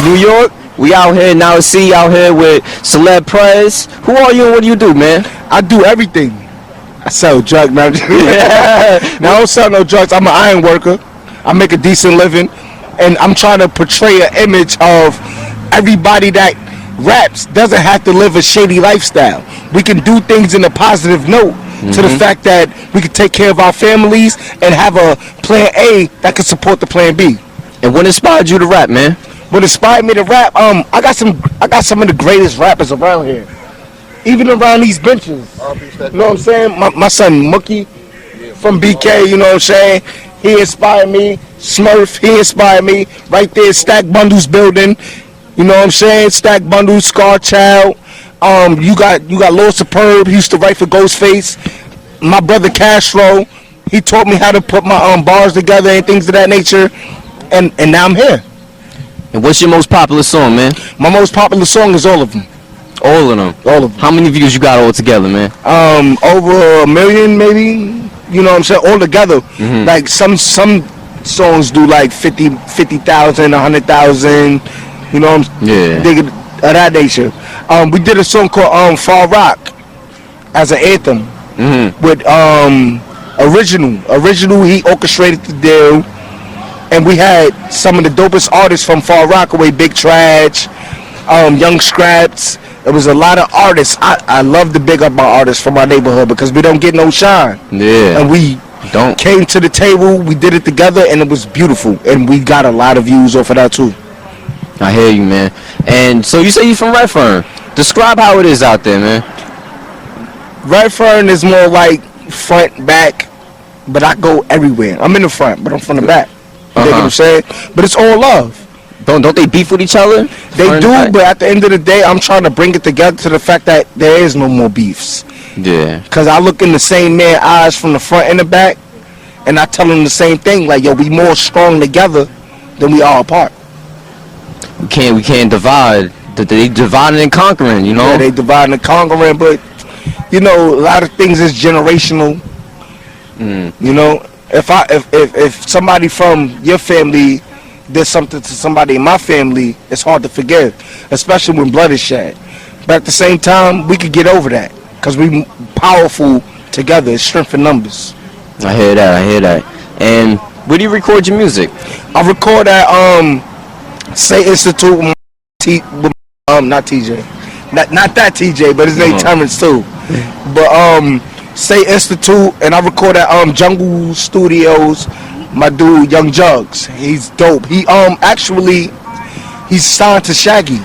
New York. We out here now. See out here with Celeb Prez. Who are you and what do you do, man? I do everything. I sell drugs, man. Now I don't sell no drugs. I'm an iron worker. I make a decent living, and I'm trying to portray an image of everybody that raps doesn't have to live a shady lifestyle. We can do things in a positive note to the fact that we can take care of our families and have a plan A that can support the plan B. And what inspired you to rap, man? What inspired me to rap? I got some of the greatest rappers around here, even around these benches. You know what I'm saying? My son Mookie from BK. You know what I'm saying? He inspired me. Smurf, he inspired me. Right there, Stack Bundles building. You know what I'm saying? Stack Bundles, Scar Child. You got Lil Superb. He used to write for Ghostface. My brother Castro. He taught me how to put my bars together and things of that nature. And now I'm here. And what's your most popular song, man? My most popular song is all of them. All of them? All of them. How many views you got all together, man? Over 1 million, maybe. You know what I'm saying? All together. Like some songs do like 50,000, 100,000. You know what I'm saying? Yeah. Of that nature. We did a song called Far Rock as an anthem with Original. He orchestrated the deal. And we had some of the dopest artists from Far Rockaway, Big Trash, Young Scraps. There was a lot of artists. I love to big up my artists from my neighborhood because we don't get no shine. Yeah. And we came to the table, we did it together, and it was beautiful. And we got a lot of views off of that too. I hear you, man. And so you say you from Redfern. Describe how it is out there, man. Redfern is more like front, back, but I go everywhere. I'm in the front, but I'm from the back. You know what I'm saying? But it's all love. Don't they beef with each other? They do, but at the end of the day, I'm trying to bring it together to the fact that there is no more beefs. Yeah. Because I look in the same man's eyes from the front and the back, and I tell him the same thing. Like, yo, we more strong together than we are apart. We can't divide. They dividing and conquering, you know? Yeah, they dividing and conquering, but, you know, a lot of things is generational. You know? If somebody from your family did something to somebody in my family, it's hard to forgive, especially when blood is shed. But at the same time, we could get over that because we powerful together. It's strength in numbers. I hear that. And where do you record your music? I record at Say Institute with not TJ, not that TJ, but his name Terrence too. But Say Institute, and I record at Jungle Studios. My dude Young Jugs, he's dope. He actually he's signed to Shaggy.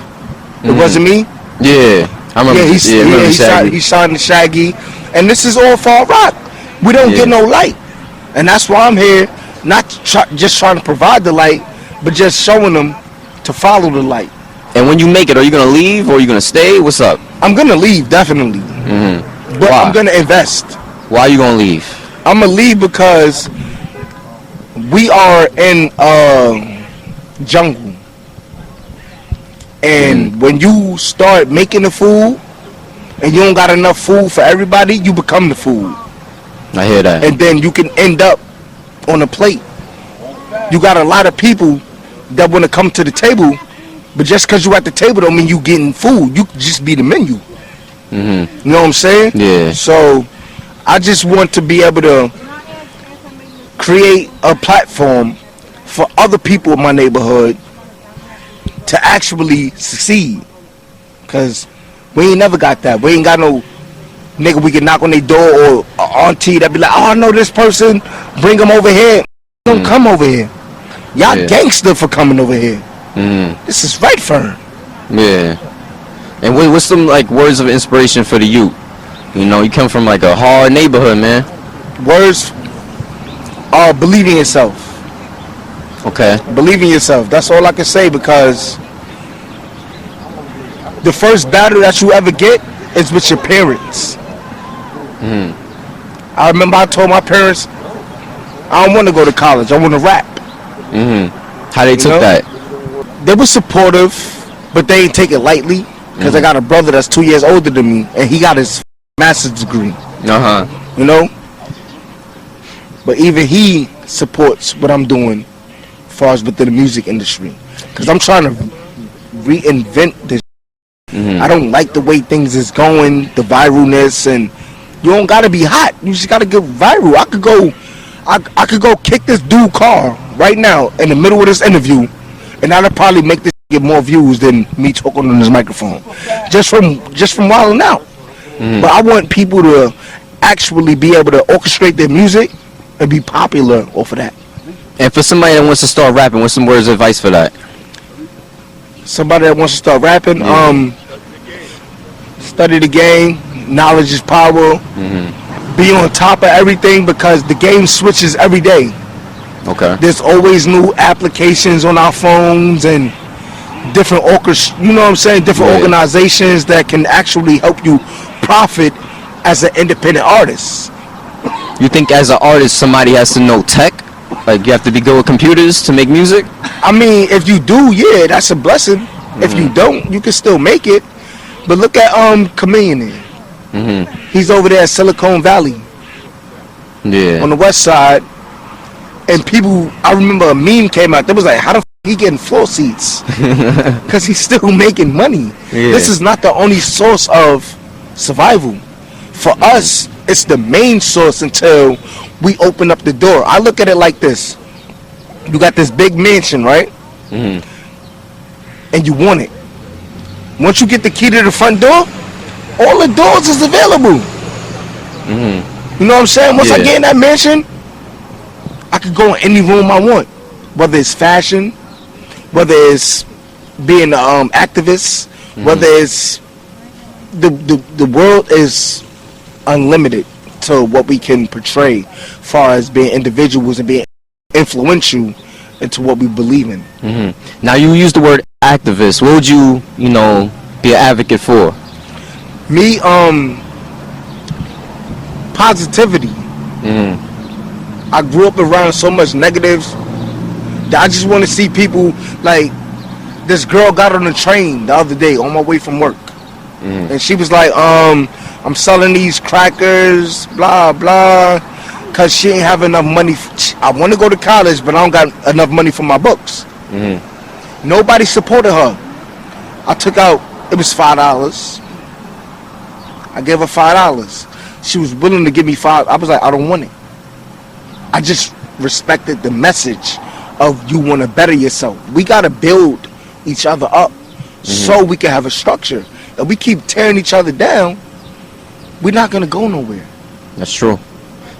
It wasn't me. Yeah, I remember. He signed to Shaggy, and this is all Far Rock. We don't get no light, and that's why I'm here. Not just trying to provide the light, but just showing them to follow the light. And when you make it, are you gonna leave or are you gonna stay? What's up? I'm gonna leave definitely. But why? I'm gonna invest. Why are you gonna leave? I'm gonna leave because we are in jungle, and when you start making the food and you don't got enough food for everybody, you become the food. I hear that. And then you can end up on a plate. You got a lot of people that want to come to the table, but just because you at the table don't mean you getting food. You can just be the menu. You know what I'm saying? Yeah. So I just want to be able to create a platform for other people in my neighborhood to actually succeed. Because we ain't never got that. We ain't got no nigga we can knock on their door or auntie that be like, oh, I know this person, bring them over here. Don't come over here. Y'all gangster for coming over here. This is Redfern. Yeah. And what's some like words of inspiration for the youth? You know, you come from like a hard neighborhood, man. Words are believe in yourself. Okay. Believe in yourself. That's all I can say, because the first battle that you ever get is with your parents. I remember I told my parents, I don't want to go to college. I want to rap. How they took that? They were supportive, but they ain't take it lightly. Because I got a brother that's 2 years older than me, and he got his master's degree. You know? But even he supports what I'm doing as far as within the music industry. Because I'm trying to reinvent this. I don't like the way things is going, the viralness, and you don't gotta be hot. You just gotta get viral. I could go kick this dude car right now in the middle of this interview, and that'll probably make this get more views than me talking on this microphone, just from wilding out. But I want people to actually be able to orchestrate their music and be popular off of that. And for somebody that wants to start rapping, what's some words of advice for that? Somebody that wants to start rapping, study the game. Knowledge is power. Be on top of everything because the game switches every day. Okay. There's always new applications on our phones and different different organizations that can actually help you profit as an independent artist. You think as an artist somebody has to know tech? Like you have to be good with computers to make music? I mean, if you do, yeah, that's a blessing. If you don't, you can still make it. But look at Chameleon. He's over there at Silicon Valley. Yeah. On the west side. And people, I remember a meme came out that was like, how the f he getting floor seats? Because he's still making money. Yeah. This is not the only source of survival. For us, it's the main source until we open up the door. I look at it like this. You got this big mansion, right? And you want it. Once you get the key to the front door, all the doors is available. You know what I'm saying? Once I get in that mansion, I could go in any room I want. Whether it's fashion, whether it's being an activist, whether it's the world is unlimited to what we can portray as far as being individuals and being influential into what we believe in. Now you use the word activist. What would you be an advocate for? Me, positivity. I grew up around so much negatives that I just want to see people, like this girl got on the train the other day on my way from work, and she was like, I'm selling these crackers, blah blah, cause she ain't have enough money. I want to go to college, but I don't got enough money for my books. Nobody supported her. I took out, it was $5. I gave her $5. She was willing to give me $5. I was like, I don't want it. I just respected the message of you want to better yourself. We got to build each other up so we can have a structure. If we keep tearing each other down, we're not going to go nowhere. That's true.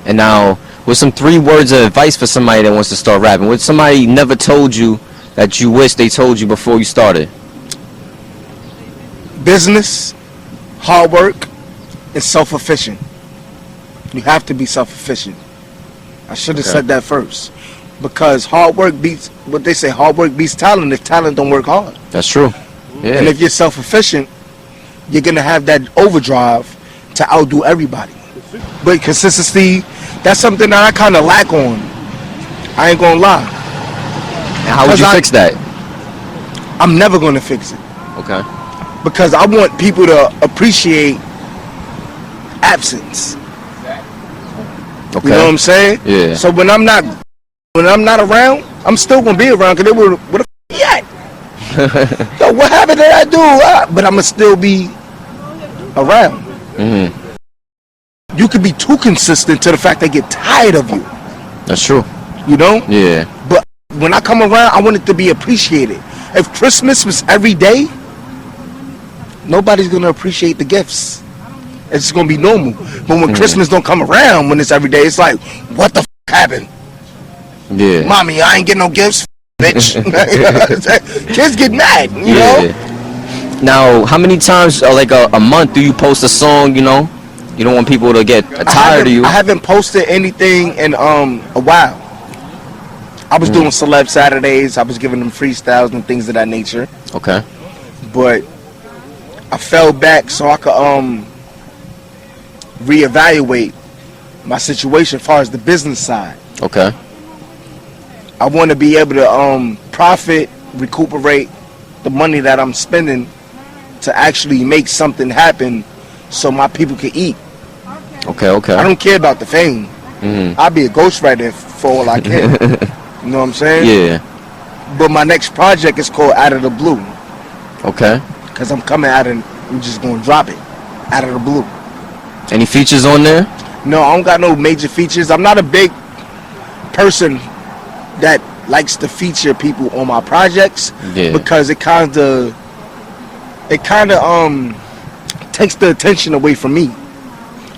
And now, with some 3 words of advice for somebody that wants to start rapping, what somebody never told you that you wish they told you before you started? Business, hard work, and self-efficient. You have to be self-efficient. I should have said that first, because hard work beats, what they say, hard work beats talent if talent don't work hard. That's true. Yeah. And if you're self-efficient, you're gonna have that overdrive to outdo everybody. But consistency, that's something that I kind of lack on. I ain't gonna lie. And how would you fix that? I'm never gonna fix it. Okay. Because I want people to appreciate absence. Okay. You know what I'm saying? Yeah. So when I'm not around, I'm still gonna be around. Cause they were, what the f you at? Yo, what happened that I do? But I'ma still be around. You could be too consistent to the fact they get tired of you. That's true. You know? Yeah. But when I come around, I want it to be appreciated. If Christmas was every day, nobody's gonna appreciate the gifts. It's gonna be normal. But when Christmas don't come around, when it's every day, it's like, what the f happened? Yeah. Mommy, I ain't getting no gifts, bitch. Kids get mad, you know? Now, how many times, like a month, do you post a song, You don't want people to get tired of you. I haven't posted anything in a while. I was doing Celeb Saturdays. I was giving them freestyles and things of that nature. Okay. But I fell back so I could reevaluate my situation as far as the business side. Okay. I want to be able to profit, recuperate the money that I'm spending to actually make something happen so my people can eat. Okay. I don't care about the fame. I'll be a ghostwriter for all I care. You know what I'm saying? Yeah. But my next project is called Out of the Blue. Okay. Because I'm just going to drop it out of the blue. Any features on there? No, I don't got no major features. I'm not a big person that likes to feature people on my projects, because it kind of takes the attention away from me.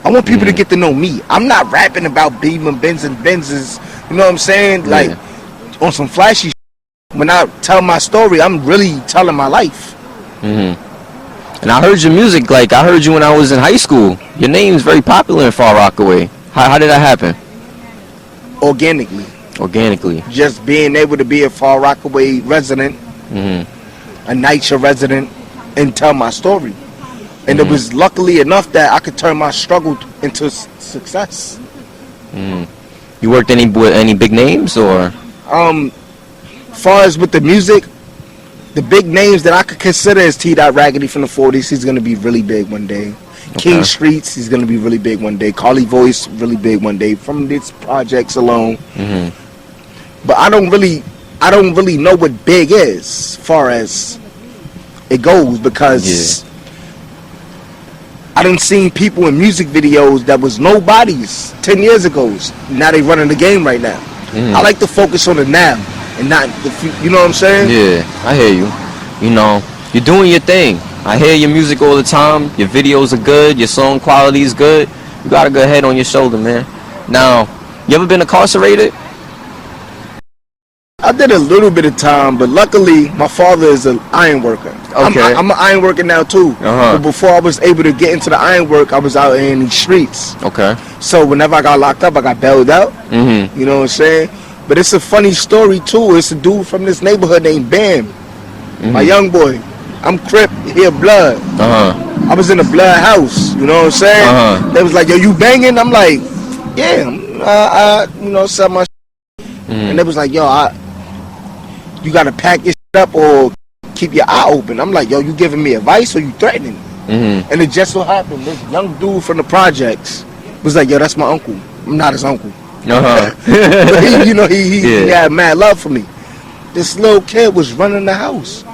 I want people to get to know me. I'm not rapping about Beamer, Benz and Benzes. You know what I'm saying? Like on some flashy shit. When I tell my story, I'm really telling my life. And I heard your music, like I heard you when I was in high school. Your name's very popular in Far Rockaway. How did that happen? Organically. Just being able to be a Far Rockaway resident, a NYCHA resident, and tell my story. And it was luckily enough that I could turn my struggle into success. You worked with any big names, or? Far as with the music, the big names that I could consider is T. Raggedy from the 40s. He's gonna be really big one day. King Streets, he's gonna be really big one day. Carly Voice, really big one day from these projects alone. But I don't really know what big is, as far as it goes, because I done seen people in music videos that was nobodies 10 years ago. Now they running the game right now. I like to focus on the now and not the future. You know what I'm saying? Yeah, I hear you. You know, you're doing your thing. I hear your music all the time. Your videos are good. Your song quality is good. You got a good head on your shoulder, man. Now, you ever been incarcerated? I did a little bit of time, but luckily my father is an iron worker. Okay. I'm an iron worker now too. But before I was able to get into the iron work, I was out in the streets. Okay. So whenever I got locked up, I got bailed out. You know what I'm saying? But it's a funny story too. It's a dude from this neighborhood named Bam, my young boy. I'm Crip, he a Blood. I was in a Blood house. You know what I'm saying? They was like, "Yo, you banging?" I'm like, "Yeah, I sell my." And they was like, "Yo, you gotta pack your shit up or keep your eye open." I'm like, "Yo, you giving me advice or you threatening?" And it just so happened this young dude from the projects was like, "Yo, that's my uncle. I'm not his uncle." But he had mad love for me. This little kid was running the house.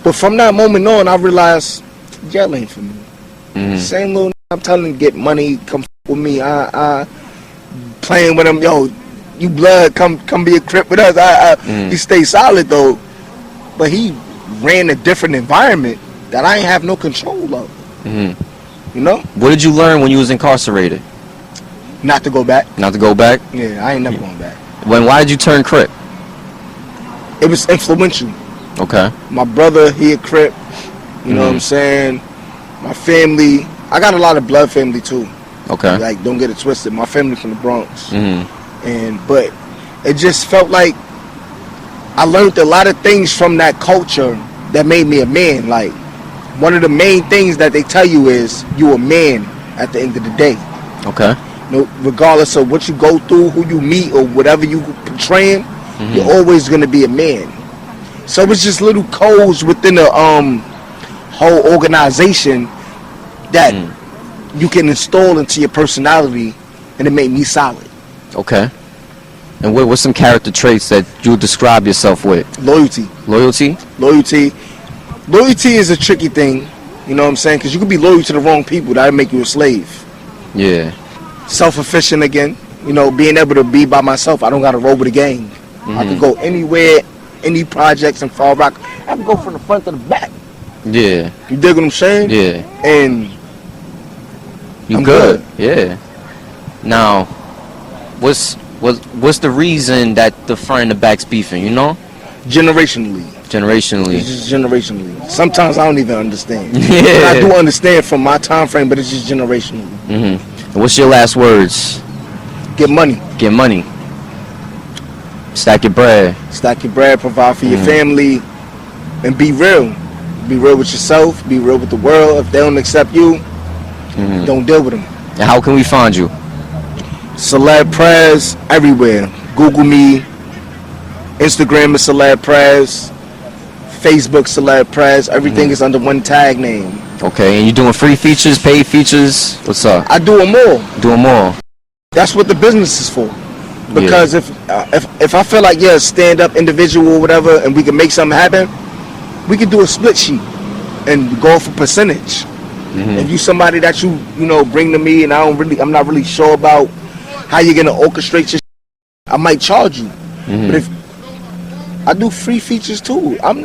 But from that moment on, I realized jail ain't for me. Same little I'm telling him, get money, come with me. I playing with him, yo. You Blood, come be a Crip with us. He stayed solid though, but he ran a different environment that I ain't have no control of. You know? What did you learn when you was incarcerated? Not to go back. Not to go back? Yeah, I ain't never going back. Why did you turn Crip? It was influential. Okay. My brother, he a Crip. You know what I'm saying? My family, I got a lot of Blood family too. Okay. Like, don't get it twisted. My family from the Bronx. But it just felt like I learned a lot of things from that culture that made me a man. Like, one of the main things that they tell you is you a man at the end of the day. Okay. Regardless of what you go through, who you meet, or whatever you portraying, you're always gonna be a man. So it's just little codes within the whole organization that you can install into your personality, and it made me solid. Okay. And what's some character traits that you would describe yourself with? Loyalty. Loyalty? Loyalty. Loyalty is a tricky thing, you know what I'm saying? Because you could be loyal to the wrong people, that'll make you a slave. Yeah. Self-efficient again, you know, being able to be by myself. I don't got to roll with a gang. I can go anywhere, any projects in Far Rock. I can go from the front to the back. Yeah. You dig what I'm saying? Yeah. And you good. Yeah. Now, what's the reason that the front and the back's beefing, you know? Generationally. Generationally. It's just generationally. Sometimes I don't even understand. Yeah. I do understand from my time frame, but it's just generationally. And what's your last words? Get money. Get money. Stack your bread. Stack your bread, provide for your family, and be real. Be real with yourself, be real with the world. If they don't accept you, don't deal with them. And how can we find you? Celeb Prez everywhere. Google me. Instagram is Celeb Prez. Facebook Celeb Prez. Everything is under one tag name. Okay, and you doing free features, paid features? What's up? I do them all. Do them all. That's what the business is for. Because if I feel like you're a stand-up individual or whatever, and we can make something happen, we could do a split sheet and go for percentage. If you somebody that you know bring to me and I'm not really sure about how you're gonna orchestrate your, I might charge you. But if I do free features too, I'm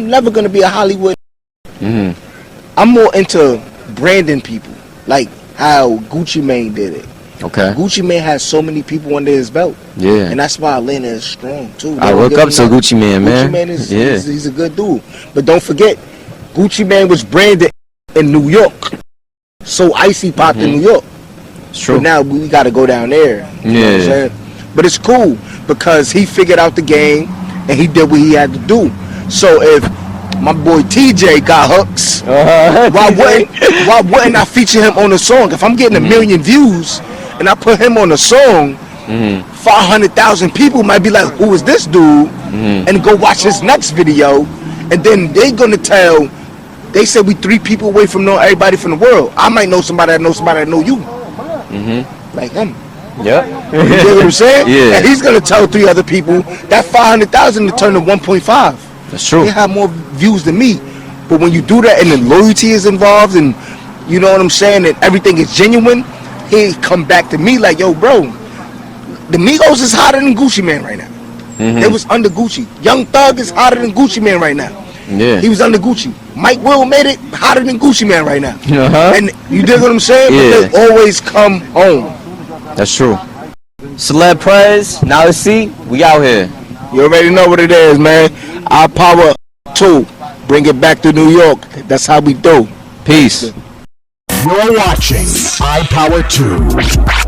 never gonna be a Hollywood. I'm more into branding people, like how Gucci Mane did it. Okay. Gucci Mane has so many people under his belt. Yeah. And that's why Atlanta is strong too. I look up to Gucci Mane, man. Gucci Mane is he's a good dude. But don't forget, Gucci Mane was branded in New York. So Icy popped in New York. It's true. But now we got to go down there. You know what I'm saying? But it's cool because he figured out the game and he did what he had to do. So if my boy TJ got hooks, why wouldn't I feature him on a song? If I'm getting 1 million views and I put him on a song, 500,000 people might be like, who is this dude? And go watch his next video. And then they gonna tell, they said we 3 people away from knowing everybody from the world. I might know somebody that knows somebody that know you. Like him. Yeah. You know what I'm saying? Yeah. And he's gonna tell 3 other people that 500,000 to turn to 1.5. That's true. They have more views than me. But when you do that and the loyalty is involved and you know what I'm saying, and everything is genuine, he come back to me like, yo, bro, the Migos is hotter than Gucci Mane right now. They was under Gucci. Young Thug is hotter than Gucci Mane right now. Yeah. He was under Gucci. Mike Will made it hotter than Gucci Mane right now. And you dig what I'm saying? Yeah. But they always come home. That's true. Celeb Prez, now let's see, we out here. You already know what it is, man. iPower 2. Bring it back to New York. That's how we do. Peace. You're watching iPower 2.